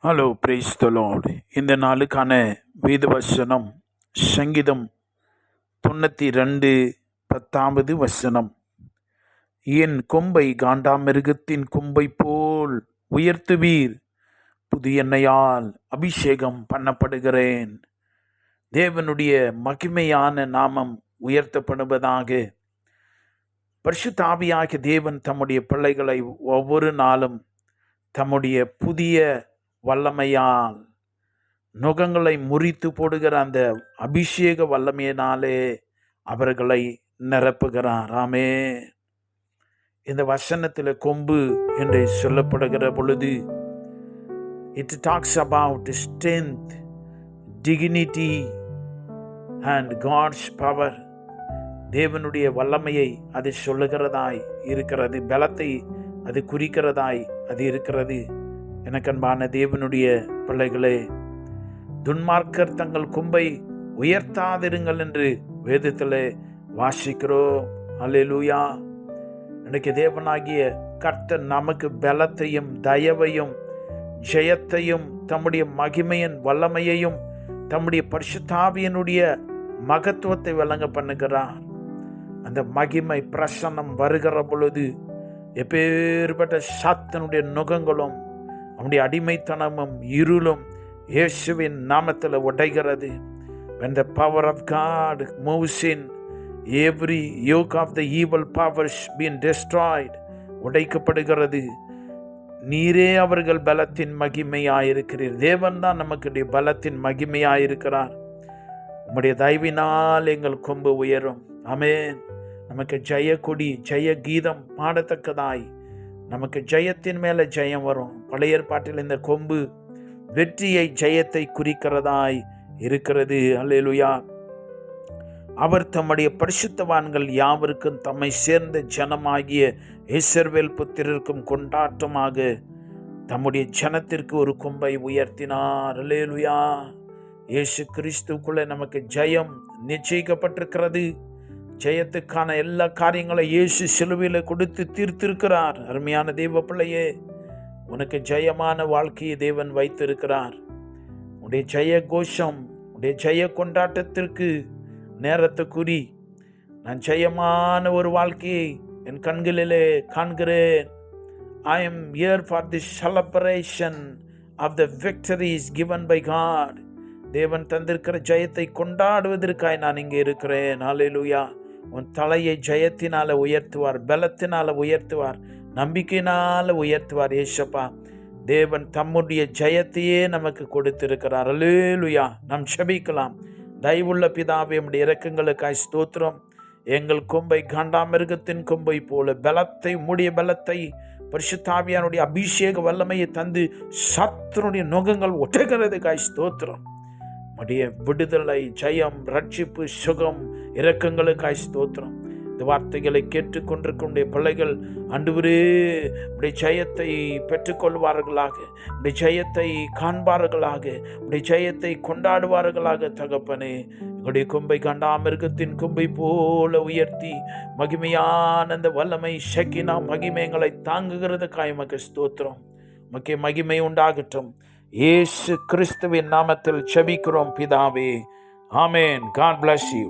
Hello, praise the Lord. இந்த நாளுக்கான வேத வசனம் சங்கீதம் 92:10. என் கொம்பை காண்டாமிருகத்தின் கொம்பை போல் உயர்த்துவீர், புது எண்ணெயால் அபிஷேகம் பண்ணப்படுகிறேன். தேவனுடைய மகிமையான நாமம் உயர்த்தப்படுவதாக. பரிசுத்த ஆவியாகிய தேவன் தம்முடைய பிள்ளைகளை ஒவ்வொரு நாளும் தம்முடைய புதிய வல்லமையால் நுகங்களை முறித்து போடுகிற அந்த அபிஷேக வல்லமையினாலே அவர்களை நிரப்புகிறார். ஆமே. இந்த வசனத்தில் கொம்பு என்று சொல்லப்படுகிற பொழுது it talks about strength, dignity and God's power. தேவனுடைய வல்லமையை அது சொல்லுகிறதாய் இருக்கிறது, பலத்தை அது குறிக்கிறதாய் அது இருக்கிறது. எனக்கு அன்பான தேவனுடைய பிள்ளைகளே, துன்மார்க்கர் தங்கள் கொம்பை உயர்த்தாதிருங்கள் என்று வேதத்தில் வாசிக்கிறோம். அல்லேலூயா. இன்னைக்கு தேவனாகிய கர்த்தர் நமக்கு பலத்தையும் தயவையும் ஜெயத்தையும் தம்முடைய மகிமையின் வல்லமையையும் தம்முடைய பரிசுத்தாவியனுடைய மகத்துவத்தை வழங்க பண்ணுகிறார். அந்த மகிமை பிரசன்னம் வருகிற பொழுது எப்பேற்பட்ட சாத்தனுடைய நுகங்களும் அவனுடைய அடிமைத்தனமும் இருளும் இயேசுவின் நாமத்தில் உடைகிறது. When the power of God moves in, every yoke of the evil powers being destroyed, உடைக்கப்படுகிறது. நீரே அவர்கள் பலத்தின் மகிமையாயிருக்கிறீர். தேவன் தான் நமக்கு பலத்தின் மகிமையாயிருக்கிறார். உம்முடைய தயவினால் எங்கள் கொம்பு உயரும். ஆமென். நமக்கு ஜெய கொடி, ஜெய கீதம் பாடத்தக்கதாய் நமக்கு ஜெயத்தின் மேலே ஜெயம் வரும். பழைய ஏற்பாட்டில் இந்த கொம்பு வெற்றியை, ஜெயத்தை குறிக்கிறதாய் இருக்கிறது. அல்லேலூயா. அவர் தம்முடைய பரிசுத்தவான்கள் யாவருக்கும் தம்மை சேர்ந்த ஜனமாகிய இஸ்ரவேல் புத்திரருக்கும் கொண்டாட்டமாக தம்முடைய ஜனத்திற்கு ஒரு கொம்பை உயர்த்தினார். அல்லேலூயா. இயேசு கிறிஸ்துக்குள்ளே நமக்கு ஜெயம் நிச்சயிக்கப்பட்டிருக்கிறது. ஜெயத்துக்கான எல்லா காரியங்களையும் இயேசு சிலுவையில் கொடுத்து தீர்த்திருக்கிறார். அருமையான தேவ பிள்ளையே, உனக்கு ஜெயமான வாழ்க்கையை தேவன் வைத்திருக்கிறார். உடைய ஜெய கோஷம், உடைய ஜெய கொண்டாட்டத்திற்கு நேரத்தை குறி. நான் ஜெயமான ஒரு வாழ்க்கையை என் கண்களிலே காண்கிறேன். I am here for the celebration of the victories given by God. தேவன் தந்திருக்கிற ஜெயத்தை கொண்டாடுவதற்காய் நான் இங்கே இருக்கிறேன். ஹல்லேலூயா. உன் தலையை ஜெயத்தினால உயர்த்துவார், பலத்தினால உயர்த்துவார், நம்பிக்கையினால உயர்த்துவார். ஏசப்பா, தேவன் தம்முடைய ஜெயத்தையே நமக்கு கொடுத்திருக்கிறார். அல்லேலூயா. நாம் செபிக்கலாம். தயவுள்ள பிதாவே, உம்முடைய இரக்கங்களுக்காய் ஸ்தோத்திரம். எங்கள் கொம்பை காண்டாமிருகத்தின் கொம்பை போல பலத்தை, உம்முடைய பலத்தை, பரிசுத்தாவியானுடைய அபிஷேக வல்லமையை தந்து சத்துருடைய நுகங்கள் ஒட்டுகிறதுக்காய் ஸ்தோத்திரம். உம்முடைய விடுதலை, ஜெயம், ரட்சிப்பு, சுகம், இரக்கங்களுக்காய் ஸ்தோத்திரம். இந்த வார்த்தைகளை கேட்டுக்கொண்டிருக்கின்ற பிள்ளைகள் ஆண்டவரே உடைய ஜெயத்தை பெற்றுக்கொள்வார்களாக, உடைய ஜெயத்தை காண்பார்களாக, உடைய ஜெயத்தை கொண்டாடுவார்களாக. தகப்பனே, எங்களுடைய கொம்பை காண்டாமிருகத்தின் கொம்பை போல உயர்த்தி மகிமையான அந்த வல்லமை ஷக்கினா மகிமைகளை தாங்குகிறதுக்காய் உமக்கு ஸ்தோத்திரம். உமக்கு மகிமை உண்டாகட்டும். இயேசு கிறிஸ்துவின் நாமத்தில் செபிக்கிறோம் பிதாவே. ஆமென். God bless you.